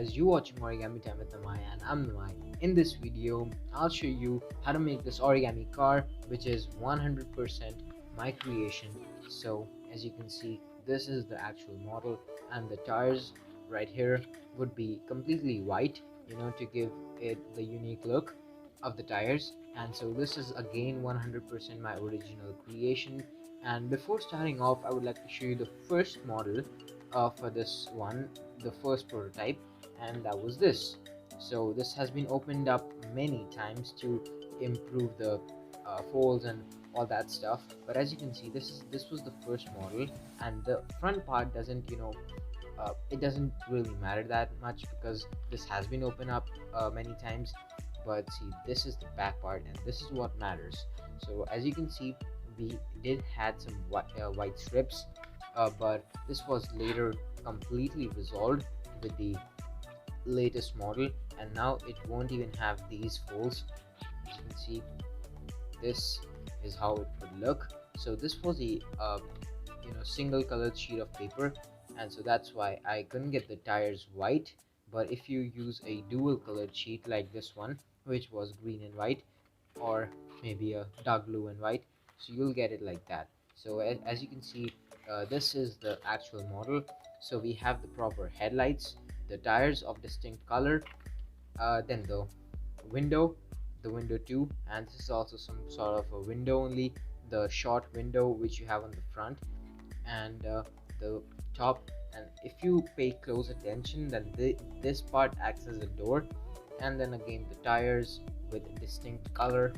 guys, you're watching Origami Time with Namai and I'm Namai. In this video, I'll show you how to make this origami car, which is 100% my creation. So as you can see, this is the actual model, and the tires right here would be completely white, to give it the unique look of the tires. And so this is again 100% my original creation. And before starting off, I would like to show you the first model for this one, the first prototype, and that was this. So this has been opened up many times to improve the folds and all that stuff, but as you can see, this was the first model, and the front part doesn't, it doesn't really matter that much because this has been opened up many times. But see, this is the back part, and this is what matters. So as you can see, we did had some white strips, but this was later completely resolved with the latest model, and now it won't even have these folds. As you can see, this is how it would look. So this was a single colored sheet of paper, and so that's why I couldn't get the tires white. But if you use a dual colored sheet like this one, which was green and white, or maybe a dark blue and white, so you'll get it like that. So as you can see, this is the actual model. So we have the proper headlights, the tires of distinct color, then window the window too, and this is also some sort of a window, only the short window which you have on the front, and the top. And if you pay close attention, then this part acts as a door. And then again, the tires with distinct color,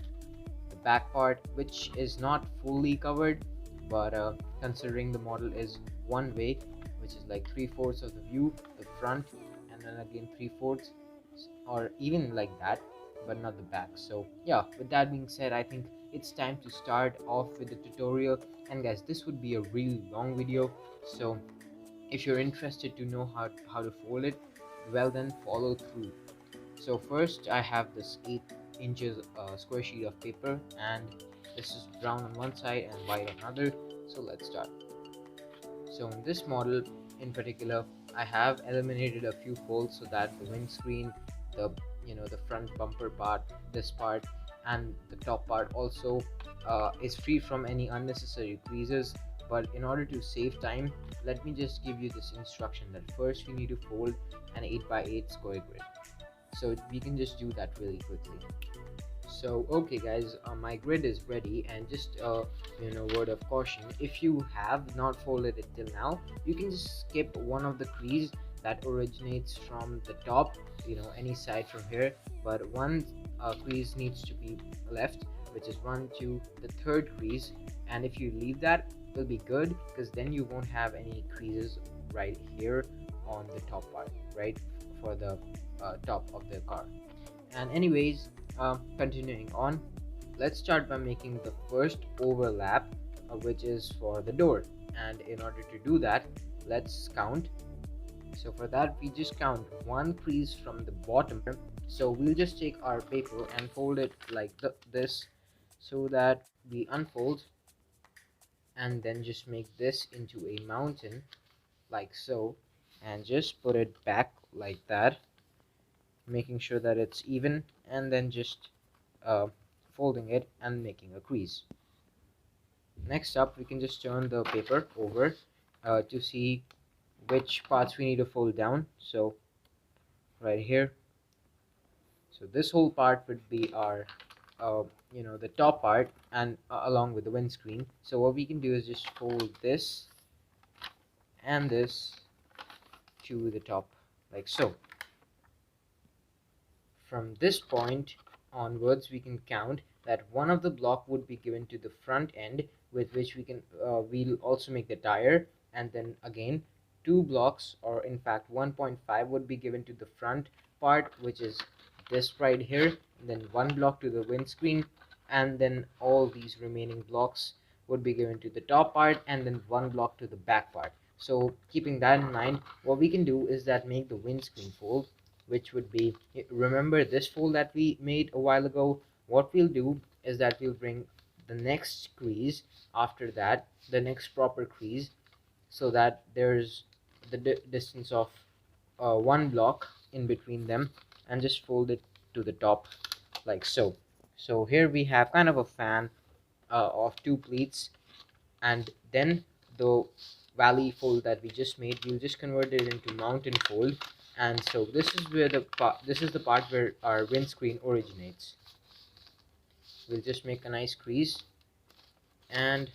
the back part which is not fully covered, but considering the model is one way, which is like 3/4 of the view, the front, and then again 3/4, or even like that, but not the back. So yeah, with that being said, I think it's time to start off with the tutorial. And guys, this would be a really long video, so if you're interested to know how to fold it, well then follow through. So first, I have this 8 inches square sheet of paper, and this is brown on one side and white on another. So let's start. So in this model in particular, I have eliminated a few folds so that the windscreen, the front bumper part, this part, and the top part also is free from any unnecessary creases. But in order to save time, let me just give you this instruction that first we need to fold an 8x8 square grid. So we can just do that really quickly. So okay guys, my grid is ready, and just word of caution, if you have not folded it till now, you can just skip one of the crease that originates from the top, any side from here, but one crease needs to be left, which is 1 2 the third crease. And if you leave that, will be good, because then you won't have any creases right here on the top part, right, for the top of the car. And anyways, continuing on, let's start by making the first overlap, which is for the door. And in order to do that, let's count. So for that, we just count one crease from the bottom. So we'll just take our paper and fold it like this, so that we unfold, and then just make this into a mountain like so, and just put it back like that, making sure that it's even, and then just folding it and making a crease. Next up, we can just turn the paper over to see which parts we need to fold down. So right here, so this whole part would be our the top part, and along with the windscreen. So what we can do is just fold this and this to the top like so. From this point onwards, we can count that one of the block would be given to the front end, with which we can we'll also make the tire, and then again 2 blocks, or in fact 1.5, would be given to the front part, which is this right here, and then 1 block to the windscreen, and then all these remaining blocks would be given to the top part, and then 1 block to the back part. So keeping that in mind, what we can do is that make the windscreen fold, which would be, remember this fold that we made a while ago. What we'll do is that we'll bring the next crease after that, the next proper crease, so that there's the distance of 1 block in between them and just fold it to the top like so. So here we have kind of a fan of two pleats, and then the valley fold that we just made, we'll just convert it into mountain fold. And so this is where this is the part where our windscreen originates. We'll just make a nice crease, and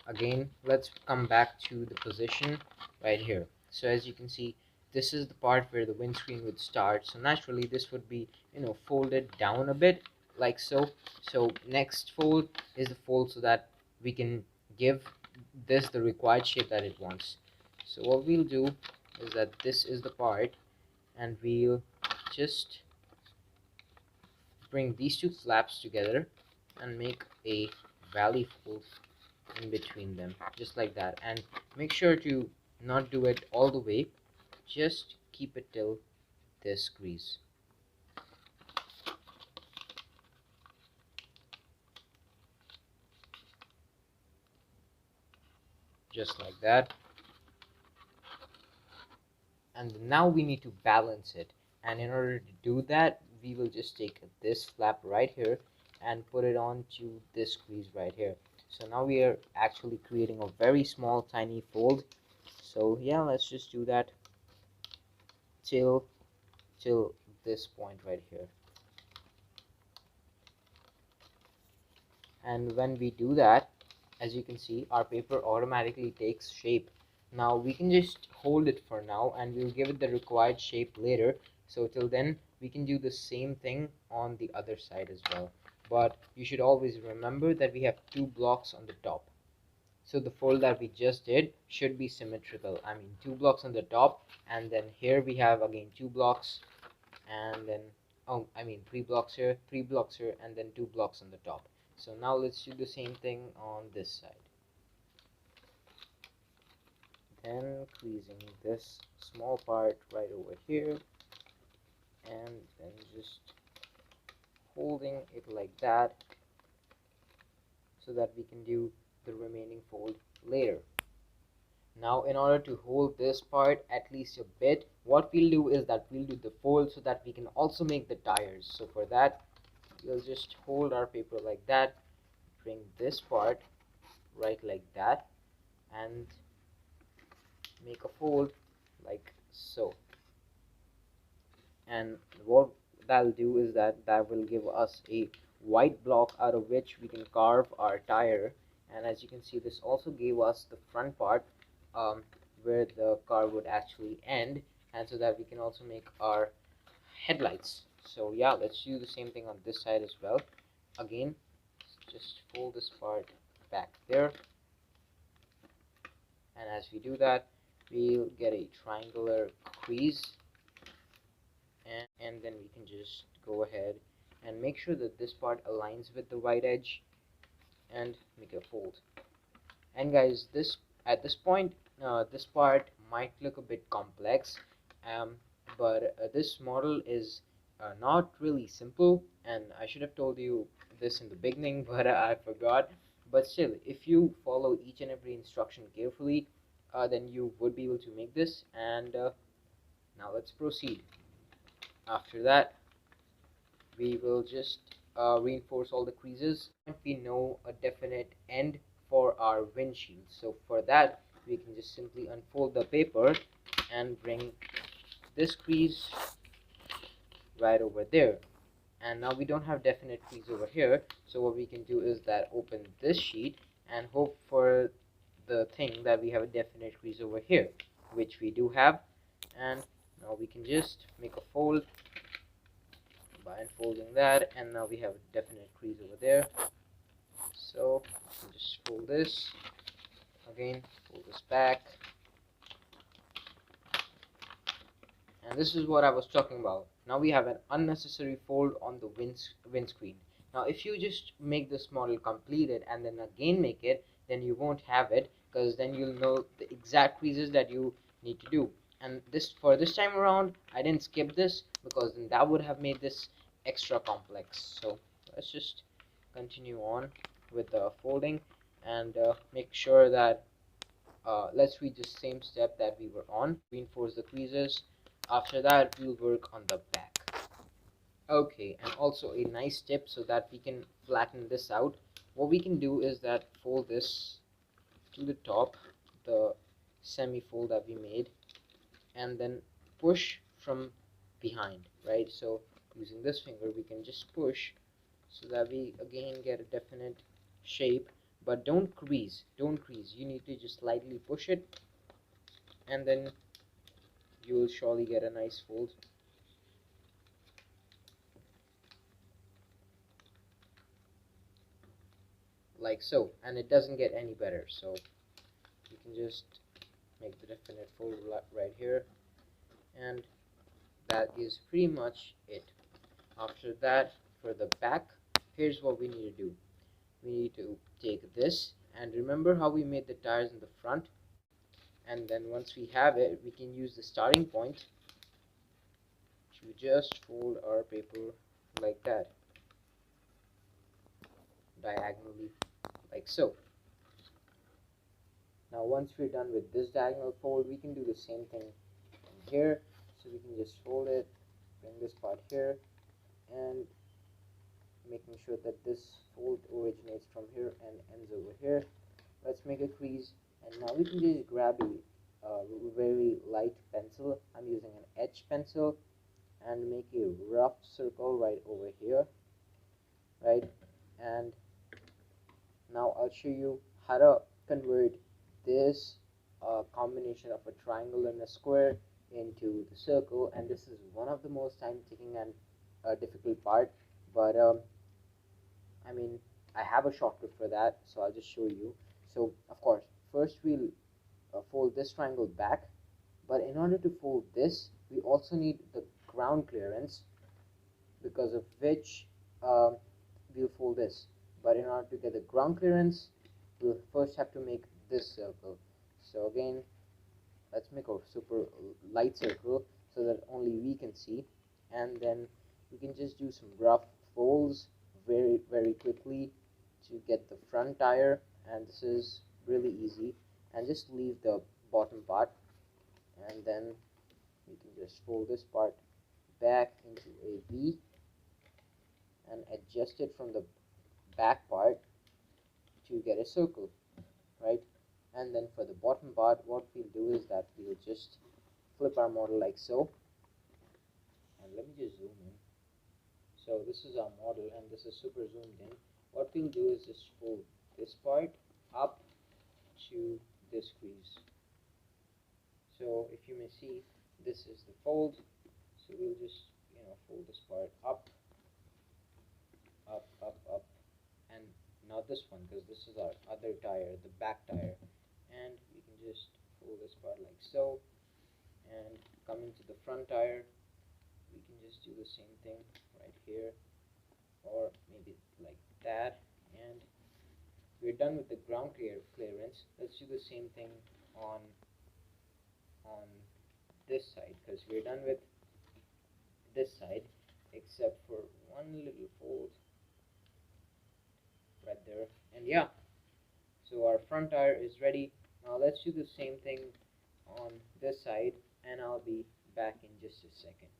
again let's come back to the position right here. So as you can see, this is the part where the windscreen would start, so naturally this would be, you know, folded down a bit like so. So next fold is the fold so that we can give this the required shape that it wants. So what we'll do is that this is the part, and we'll just bring these two flaps together and make a valley fold in between them, just like that. And make sure to not do it all the way, just keep it till this crease, just like that. And now we need to balance it, and in order to do that, we will just take this flap right here and put it onto this crease right here. So now we are actually creating a very small tiny fold. So yeah, let's just do that till this point right here. And when we do that, as you can see, our paper automatically takes shape. Now we can just hold it for now, and we'll give it the required shape later. So till then we can do the same thing on the other side as well. But you should always remember that we have two blocks on the top, so the fold that we just did should be symmetrical. I mean, two blocks on the top, and then here we have again two blocks, and then I mean 3 blocks here, 3 blocks here, and then 2 blocks on the top. So now let's do the same thing on this side. Then creasing this small part right over here, and then just holding it like that so that we can do the remaining fold later. Now in order to hold this part at least a bit, what we'll do is that we'll do the fold so that we can also make the tires. So for that, we'll just hold our paper like that, bring this part right like that, and make a fold like so. And what that'll do is that will give us a white block out of which we can carve our tire. And as you can see, this also gave us the front part, where the car would actually end, and so that we can also make our headlights. So yeah, let's do the same thing on this side as well. Again, just fold this part back there, and as we do that, we'll get a triangular crease, and then we can just go ahead and make sure that this part aligns with the right edge and make a fold. And guys, this at this point, this part might look a bit complex, but this model is not really simple, and I should have told you this in the beginning, but I forgot. But still, if you follow each and every instruction carefully, then you would be able to make this. And now let's proceed. After that, we will just reinforce all the creases. We know a definite end for our windshield, so for that we can just simply unfold the paper and bring this crease right over there. And now we don't have definite crease over here, so what we can do is that open this sheet and hope for the thing that we have a definite crease over here, which we do have. And now we can just make a fold by unfolding that, and now we have a definite crease over there. So just fold this again, fold this back, and this is what I was talking about. Now we have an unnecessary fold on the windscreen. Now if you just make this model completed and then again make it, then you won't have it, because then you'll know the exact creases that you need to do. And for this time around, I didn't skip this, because then that would have made this extra complex. So let's just continue on with the folding, and make sure that let's read the same step that we were on. Reinforce the creases, after that we'll work on the back. Okay, and also a nice tip so that we can flatten this out, what we can do is that fold this to the top, the semi fold that we made, and then push from behind, right? So using this finger we can just push so that we again get a definite shape, but don't crease, you need to just lightly push it, and then you will surely get a nice fold like so, and it doesn't get any better. So you can just make the definite fold right here, and that is pretty much it. After that, for the back, here's what we need to do. We need to take this, and remember how we made the tires in the front, and then once we have it, we can use the starting point to just fold our paper like that, diagonally, like so. Now once we're done with this diagonal fold, we can do the same thing here. So we can just fold it, bring this part here, and making sure that this fold originates from here and ends over here. Let's make a crease, and now we can just grab a very light pencil. I'm using an edge pencil, and make a rough circle right over here, right? And now I'll show you how to convert this combination of a triangle and a square into the circle, and this is one of the most time taking and difficult part, but I mean, I have a shortcut for that, so I'll just show you. So of course, first we'll fold this triangle back, but in order to fold this, we also need the ground clearance, because of which we'll fold this. But in order to get the ground clearance, we'll first have to make this circle. So again, let's make a super light circle so that only we can see, and then we can just do some rough folds very quickly to get the front tire, and this is really easy. And just leave the bottom part, and then we can just fold this part back into a V and adjust it from the back part to get a circle, right? And then for the bottom part, what we'll do is that we'll just flip our model like so, and let me just zoom in. So this is our model, and this is super zoomed in. What we'll do is just fold this part up to this crease. So if you may see, this is the fold, so we'll just fold this part up, and not this one, because this is our other tire, the back tire, and we can just fold this part like so. And coming to the front tire, we can just do the same thing right here, or maybe like that. And we're done with the ground clearance. Let's do the same thing on this side, because we're done with this side except for one little fold right there. And yeah, so our front tire is ready. Now let's do the same thing on this side, and I'll be back in just a second.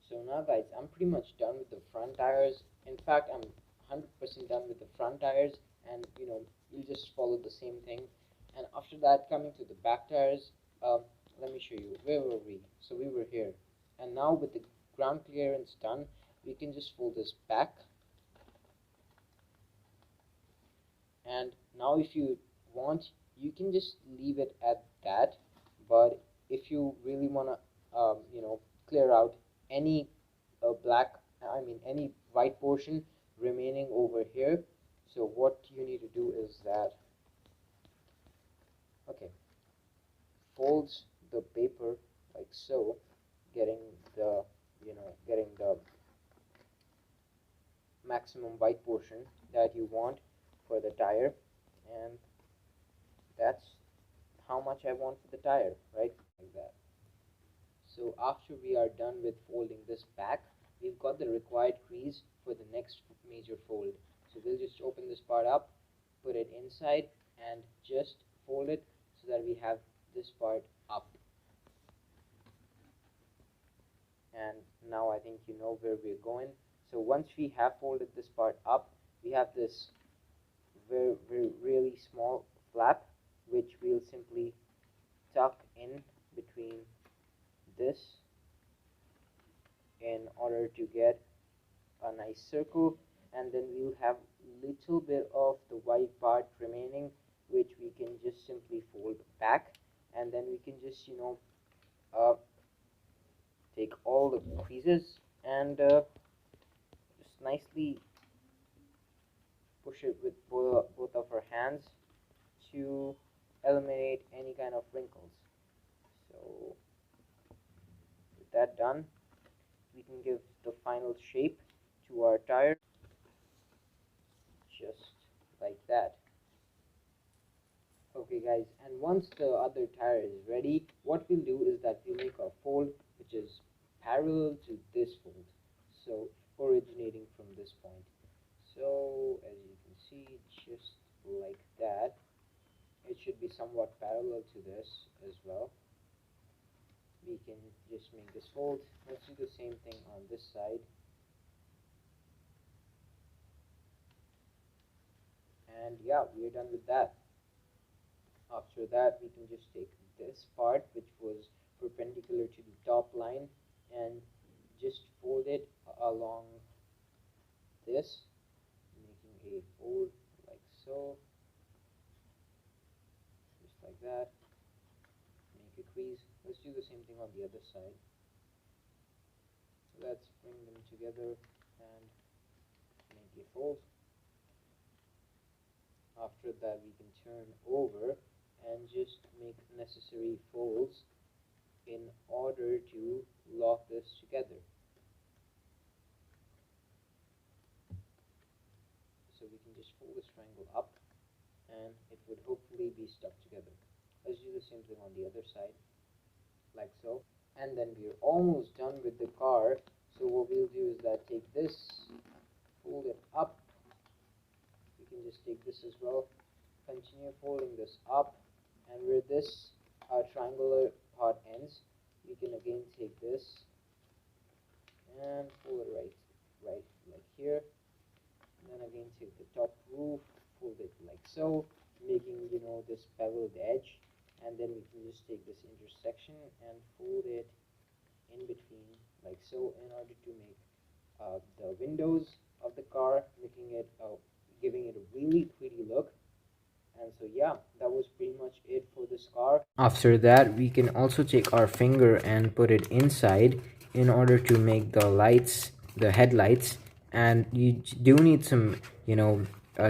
So now guys, I'm pretty much done with the front tires. In fact, I'm 100% done with the front tires, and you'll just follow the same thing. And after that, coming to the back tires, let me show you, where were we? So we were here, and now with the ground clearance done, we can just fold this back. And now if you want, you can just leave it at that, but if you really want to clear out any any white portion remaining over here, so what you need to do is that, okay, folds the paper like so, getting the maximum white portion that you want for the tire, and that's how much I want for the tire, right? Like that. So after we are done with folding this back, we've got the required crease for the next major fold. So we'll just open this part up, put it inside, and just fold it so that we have this part up. and now I think you know where we're going. So once we have folded this part up, we have this really small flap which we'll simply tuck in between this in order to get a nice circle, and then we'll have little bit of the white part remaining which we can just simply fold back, and then we can just take all the creases and just nicely push it with both of our hands to eliminate any kind of wrinkles. So with that done, we can give the final shape to our tire just like that. Okay guys, and once the other tire is ready, what we'll do is that we'll make a fold which is parallel to this fold, so originating from this point. So as you can see, just like that, it should be somewhat parallel to this as well. We can just make this fold. Let's do the same thing on this side, and yeah, we are done with that. After that, we can just take this part which was perpendicular to the top line and just fold it along this, making a fold like so, just like that. Make a crease. Let's do the same thing on the other side. Let's bring them together and make a fold. After that, we can turn over and just make necessary folds in order to lock this together. So we can just fold this triangle up and it would hopefully be stuck together. Let's do the same thing on the other side, like so. And then we're almost done with the car. So what we'll do is that take this, fold it up. We can just take this as well, continue folding this up, and where this triangular part ends, we can again take this and fold it right like here, and then again take the top roof, fold it like so, making this beveled edge, and then we can just take this intersection and fold it in between like so, in order to make the windows of the car, making it giving it a really pretty look. And so yeah, that was pretty much it for this car. After that, we can also take our finger and put it inside in order to make the lights, the headlights, and you do need some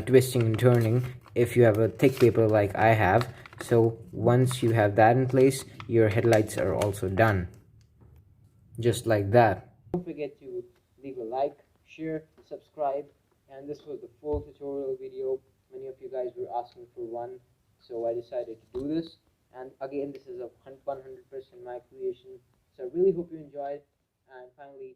twisting and turning if you have a thick paper like I have. So once you have that in place, your headlights are also done, just like that. Don't forget to leave a like, share, subscribe, and this was the full tutorial video. Many of you guys were asking for one, so I decided to do this. And again, this is a 100% my creation, so I really hope you enjoyed. And finally,